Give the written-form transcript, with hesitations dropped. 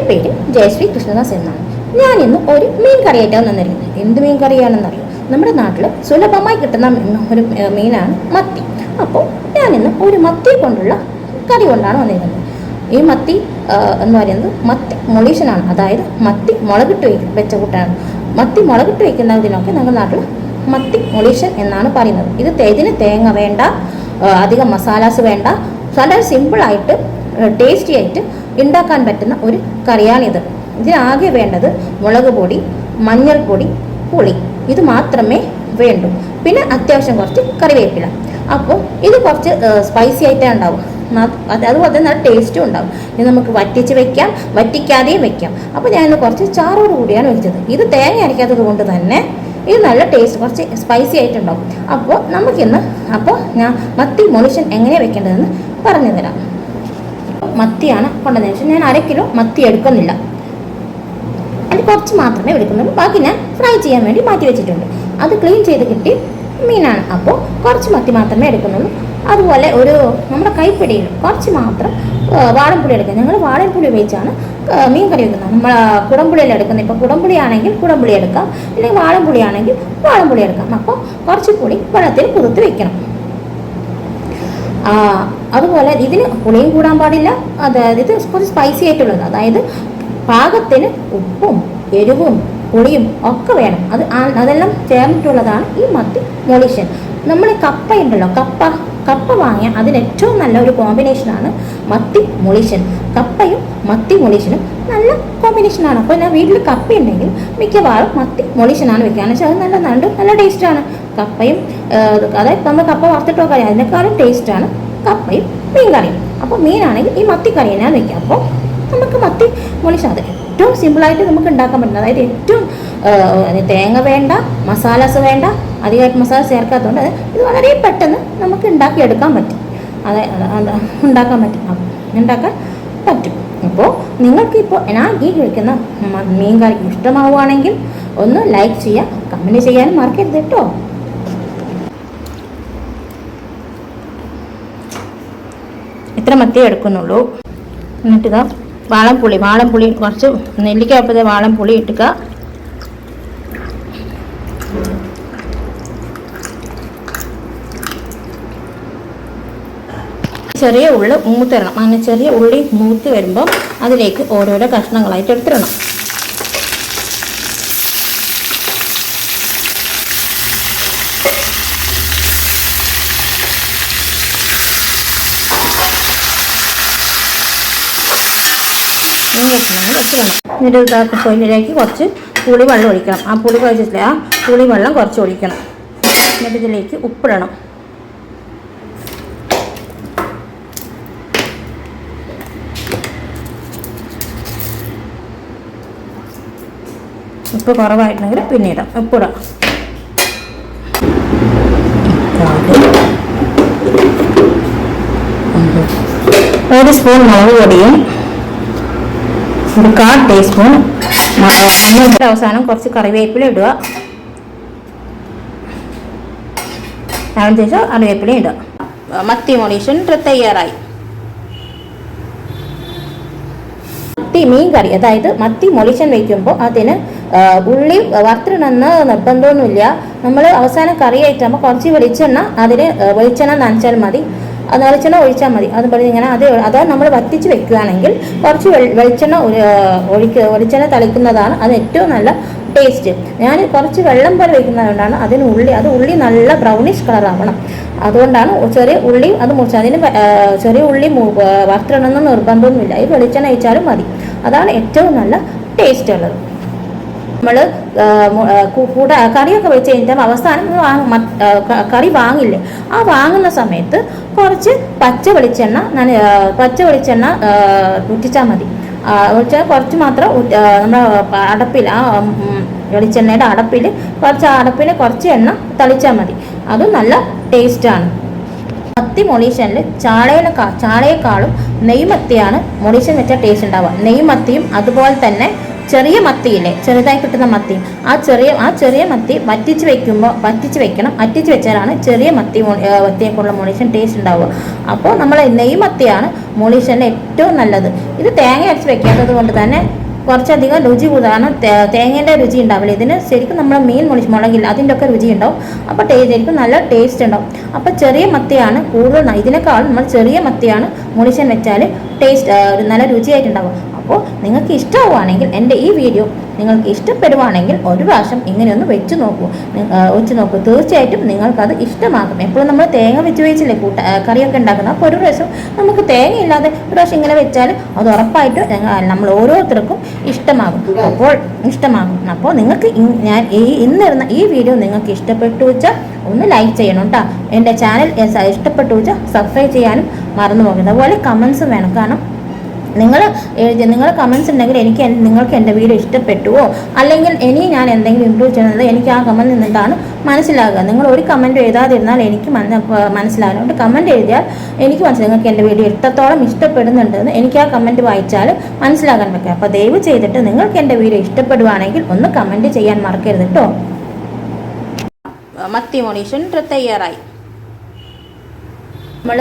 പേര് ജയശ്രീ കൃഷ്ണദാസ് എന്നാണ്. ഞാനിന്ന് ഒരു മീൻ കറിയായിട്ടാണ് വന്നിരിക്കുന്നത്. എന്ത് മീൻ കറിയാണെന്നറിയോ? നമ്മുടെ നാട്ടിൽ സുലഭമായി കിട്ടുന്ന ഒരു മീനാണ് മത്തി. അപ്പോൾ ഞാനിന്ന് ഒരു മത്തി കൊണ്ടുള്ള കറി കൊണ്ടാണ് വന്നിരിക്കുന്നത്. ഈ മത്തി എന്ന് പറയുന്നത് മത്തി മൊളീഷനാണ്, അതായത് മത്തി മുളകിട്ട് വെച്ച കൂട്ടാണ്. മത്തി മുളകിട്ട് വയ്ക്കുന്നതിനൊക്കെ നമ്മുടെ നാട്ടിൽ മത്തി മൊളീഷൻ എന്നാണ് പറയുന്നത്. ഇതിന് തേങ്ങ വേണ്ട, അധികം മസാലാസ് വേണ്ട, വളരെ സിമ്പിളായിട്ട് ടേസ്റ്റി ആയിട്ട് ഉണ്ടാക്കാൻ പറ്റുന്ന ഒരു കറിയാണിത്. ഇതിനാകെ വേണ്ടത് മുളക് പൊടി, മഞ്ഞൾപ്പൊടി, പുളി, ഇത് മാത്രമേ വേണ്ടൂ. പിന്നെ അത്യാവശ്യം കുറച്ച് കറിവേപ്പില. അപ്പോൾ ഇത് കുറച്ച് സ്പൈസി ആയിട്ടേ ഉണ്ടാവും, അതുപോലെ തന്നെ നല്ല ടേസ്റ്റും ഉണ്ടാവും. ഇത് നമുക്ക് വറ്റിച്ച് വെക്കാം, വറ്റിക്കാതെയും വെക്കാം. അപ്പോൾ ഞാനിന്ന് കുറച്ച് ചാറോട് കൂടിയാണ് വെച്ചത്. ഇത് തേങ്ങ അരയ്ക്കാത്തത് കൊണ്ട് തന്നെ ഇത് നല്ല ടേസ്റ്റ്, കുറച്ച് സ്പൈസി ആയിട്ടുണ്ടാവും. അപ്പോൾ ഞാൻ മത്തി മൊളീഷൻ എങ്ങനെയാണ് വെക്കേണ്ടതെന്ന് പറഞ്ഞു തരാം. മത്തിയാണ് കൊണ്ടുവന്നത്. പക്ഷേ ഞാൻ 1/2 കിലോ മത്തി എടുക്കുന്നില്ല, അത് കുറച്ച് മാത്രമേ എടുക്കുന്നുള്ളൂ. ബാക്കി ഞാൻ ഫ്രൈ ചെയ്യാൻ വേണ്ടി മാറ്റി വെച്ചിട്ടുണ്ട്. അത് ക്ലീൻ ചെയ്ത് കിട്ടി മീനാണ്, അപ്പോൾ കുറച്ച് മത്തി മാത്രമേ എടുക്കുന്നുള്ളൂ. അതുപോലെ നമ്മുടെ കൈപ്പിടിയിൽ കുറച്ച് മാത്രം വാളൻപുളി എടുക്കുക. ഞങ്ങൾ വാളൻപുളി ഉപയോഗിച്ചാണ് മീൻ കറി വെക്കുന്നത്. നമ്മൾ കുടംപുളിയിൽ എടുക്കുന്നത്. ഇപ്പോൾ കുടംപുളി ആണെങ്കിൽ കുടംപുളി എടുക്കാം, അല്ലെങ്കിൽ വാളൻപുളി ആണെങ്കിൽ വാളൻപുളി എടുക്കാം. അപ്പോൾ കുറച്ച് പുളി വെള്ളത്തിൽ കുതിർത്ത് വെക്കണം. അതുപോലെ ഇതിന് പുളിയും കൂടാൻ പാടില്ല. അതായത് ഇത് കുറച്ച് സ്പൈസി ആയിട്ടുള്ളത്, അതായത് പാകത്തിന് ഉപ്പും എരിവും പുളിയും ഒക്കെ വേണം. അതെല്ലാം ചേർന്നിട്ടുള്ളതാണ് ഈ മത്തി മൊളീഷൻ. നമ്മൾ കപ്പ ഉണ്ടല്ലോ, കപ്പ വാങ്ങിയ അതിന് ഏറ്റവും നല്ല ഒരു കോമ്പിനേഷനാണ് മത്തി മൊളീഷൻ. കപ്പയും മത്തി മൊളീഷനും നല്ല കോമ്പിനേഷനാണ്. അപ്പോൾ ഞാൻ വീട്ടിൽ കപ്പ ഉണ്ടെങ്കിൽ മിക്കവാറും മത്തി മൊളീഷനാണ് വെക്കുകയെന്ന് വെച്ചാൽ അത് നല്ല ടേസ്റ്റാണ്. കപ്പയും അതായത് നമ്മൾ കപ്പ വറുത്തിട്ടോ കറി അതിനേക്കാളും ടേസ്റ്റാണ് കപ്പയും മീൻ കറിയും. അപ്പോൾ മീനാണെങ്കിൽ ഈ മത്തി കറി തന്നെയാണ് വെക്കുക. അപ്പോൾ നമുക്ക് മത്തി മൊളീഷൻ അത് ഏറ്റവും സിമ്പിളായിട്ട് നമുക്ക് ഉണ്ടാക്കാൻ പറ്റുന്നത്. അതായത് ഏറ്റവും തേങ്ങ വേണ്ട, മസാലാസ് വേണ്ട, അധികമായിട്ട് മസാല ചേർക്കാത്തതുകൊണ്ട് ഇത് വളരെ പെട്ടെന്ന് നമുക്ക് ഉണ്ടാക്കാൻ പറ്റും. ഉണ്ടാക്കാൻ പറ്റും. അപ്പോൾ നിങ്ങൾക്കിപ്പോൾ ഞാൻ ഈ കഴിക്കുന്ന മീൻ കറി ഇഷ്ടമാവുകയാണെങ്കിൽ ഒന്ന് ലൈക്ക് ചെയ്യുക, കമൻറ്റ് ചെയ്യാനും മറക്കരുത് കേട്ടോ. ഇത്ര മത്തി എടുക്കുന്നുള്ളൂ. എന്നിട്ട് വാളൻപുളി കുറച്ച് നെല്ലിക്കപ്പത്തെ വാളൻപുളി ഇട്ടുക. ചെറിയ ഉള്ളി മൂത്തിടണം. അങ്ങനെ ചെറിയ ഉള്ളി മൂത്ത് വരുമ്പോൾ അതിലേക്ക് ഓരോരോ കഷ്ണങ്ങളായിട്ട് എടുത്തിടണം. എന്നിട്ട് കൊയിലേക്ക് കുറച്ച് പുളി വെള്ളം ഒഴിക്കണം. ആ പുളി കുഴച്ചിട്ടില്ല, ആ പുളി വെള്ളം കുറച്ച് ഒഴിക്കണം. എന്നിട്ട് ഇതിലേക്ക് ഉപ്പിടണം. ഉപ്പ് കുറവായിട്ടുണ്ടെങ്കിൽ പിന്നെ ഇടാം, ഉപ്പിടാം. ഒരു സ്പൂൺ മുളക് പൊടിയും 1/4 ടീസ്പൂൺ അവസാനം കുറച്ച് കറിവേപ്പില ഇടുക. അതിനുശേഷം കറിവേപ്പില ഇടുക. മത്തി മൊളീഷൻ തയ്യാറായി. മീൻ കറി, അതായത് മത്തി മൊളീഷൻ വയ്ക്കുമ്പോൾ അതിന് ഉള്ളി വറുത്തിടണമെന്ന് നിർബന്ധമൊന്നുമില്ല. നമ്മൾ അവസാനം കറി ആയിട്ടാകുമ്പോൾ കുറച്ച് വെളിച്ചെണ്ണ നനച്ചാൽ മതി, വെളിച്ചെണ്ണ ഒഴിച്ചാൽ മതി. അതുപോലെ ഇങ്ങനെ അത് നമ്മൾ വറ്റിച്ച് വെക്കുകയാണെങ്കിൽ കുറച്ച് വെളിച്ചെണ്ണ തളിക്കുന്നതാണ് അത് ഏറ്റവും നല്ല ടേസ്റ്റ്. ഞാൻ കുറച്ച് വെള്ളം പോലെ വയ്ക്കുന്നതുകൊണ്ടാണ് ഉള്ളി നല്ല ബ്രൗണിഷ് കളറാവണം. അതുകൊണ്ടാണ് ചെറിയ ഉള്ളി അത് മുറിച്ച് ചെറിയ ഉള്ളി വറുത്തിടണമെന്ന് നിർബന്ധമൊന്നുമില്ല. ഈ വെളിച്ചെണ്ണ ഒഴിച്ചാലും മതി. അതാണ് ഏറ്റവും നല്ല ടേസ്റ്റ് ഉള്ളത്. നമ്മൾ കറിയൊക്കെ വെച്ച് കഴിഞ്ഞാൽ അവസാനം കറി വാങ്ങില്ലേ, ആ വാങ്ങുന്ന സമയത്ത് കുറച്ച് പച്ച വെളിച്ചെണ്ണ ഊറ്റിച്ചാൽ മതി. കുറച്ച് മാത്രം നമ്മുടെ അടപ്പിൽ, ആ വെളിച്ചെണ്ണയുടെ അടപ്പിൽ കുറച്ച് എണ്ണ തളിച്ചാൽ മതി. അതും നല്ല ടേസ്റ്റാണ്. മത്തി മൊളീഷനിൽ ചാളയെക്കാളും നെയ്മത്തിയാണ് മൊളീഷൻ വെച്ചാൽ ടേസ്റ്റ് ഉണ്ടാവുക. നെയ്മത്തിയും അതുപോലെ തന്നെ ചെറിയ മത്തിയില്ലേ, ചെറുതായി കിട്ടുന്ന മത്തി, ആ ചെറിയ മത്തി വറ്റിച്ച് വെക്കണം. വറ്റിച്ച് വെച്ചാലാണ് ചെറിയ മത്തിയേക്കുള്ള മൊളീഷൻ ടേസ്റ്റ് ഉണ്ടാവുക. അപ്പോൾ നമ്മൾ നെയ് മത്തിയാണ് മൊളീഷൻ്റെ ഏറ്റവും നല്ലത്. ഇത് തേങ്ങ അരച്ച് വെക്കാത്തത് കൊണ്ട് തന്നെ കുറച്ചധികം രുചി കൂടുതലാണ്. തേങ്ങേൻ്റെ രുചി ഉണ്ടാവില്ല ഇതിന്. ശരിക്കും നമ്മൾ മീൻ മുളകില്ല അതിൻ്റെ ഒക്കെ രുചി ഉണ്ടാവും. അപ്പോൾ ശരിക്കും നല്ല ടേസ്റ്റ് ഉണ്ടാവും. അപ്പോൾ ചെറിയ മത്തിയാണ് കൂടുതൽ, ഇതിനേക്കാളും നമ്മൾ ചെറിയ മത്തിയാണ് മൊളീഷൻ വെച്ചാൽ ടേസ്റ്റ് നല്ല രുചിയായിട്ടുണ്ടാവും. അപ്പോൾ നിങ്ങൾക്ക് ഇഷ്ടമാവുകയാണെങ്കിൽ എൻ്റെ ഈ വീഡിയോ നിങ്ങൾക്ക് ഇഷ്ടപ്പെടുവാണെങ്കിൽ ഒരു പ്രാവശ്യം ഇങ്ങനെയൊന്ന് വെച്ച് നോക്കൂ. തീർച്ചയായിട്ടും നിങ്ങൾക്കത് ഇഷ്ടമാകും. എപ്പോഴും നമ്മൾ തേങ്ങ വെച്ചില്ലേ കറിയൊക്കെ ഉണ്ടാക്കുന്നത്. അപ്പോൾ ഒരു പ്രാവശ്യം നമുക്ക് തേങ്ങ ഇല്ലാതെ ഒരു പ്രാവശ്യം ഇങ്ങനെ വെച്ചാൽ അത് ഉറപ്പായിട്ട് നമ്മൾ ഓരോരുത്തർക്കും ഇഷ്ടമാകും. അപ്പോൾ നിങ്ങൾക്ക് ഞാൻ ഇന്നിരുന്ന ഈ വീഡിയോ നിങ്ങൾക്ക് ഇഷ്ടപ്പെട്ടു വെച്ചാൽ ഒന്ന് ലൈക്ക് ചെയ്യണം കേട്ടോ. എൻ്റെ ചാനൽ ഇഷ്ടപ്പെട്ടു വെച്ചാൽ സബ്സ്ക്രൈബ് ചെയ്യാനും മറന്നു പോകരുത്. അതുപോലെ കമൻസും വേണം. കാരണം നിങ്ങൾ കമൻസ് ഉണ്ടെങ്കിൽ നിങ്ങൾക്ക് എൻ്റെ വീഡിയോ ഇഷ്ടപ്പെട്ടുവോ, അല്ലെങ്കിൽ ഇനി ഞാൻ എന്തെങ്കിലും ഇമ്പ്രൂവ് ചെയ്യുന്നത് എനിക്ക് ആ കമൻറ്റ് നിന്നിട്ടാണ് മനസ്സിലാകുക. നിങ്ങൾ ഒരു കമൻറ്റ് എഴുതാതിരുന്നാൽ എനിക്ക് മനസ്സിലാകും. അതുകൊണ്ട് കമൻറ്റ് എഴുതിയാൽ എനിക്ക് മനസ്സിലാകും നിങ്ങൾക്ക് എൻ്റെ വീഡിയോ എത്രത്തോളം ഇഷ്ടപ്പെടുന്നുണ്ടെന്ന് എനിക്ക് ആ കമൻറ്റ് വായിച്ചാൽ മനസ്സിലാകാൻ പറ്റും. അപ്പോൾ ദയവ് ചെയ്തിട്ട് നിങ്ങൾക്ക് എൻ്റെ വീഡിയോ ഇഷ്ടപ്പെടുവാണെങ്കിൽ ഒന്ന് കമൻറ്റ് ചെയ്യാൻ മറക്കരുത് കേട്ടോ. മത്തി മൊളീഷൻ തയ്യാറായി. നമ്മൾ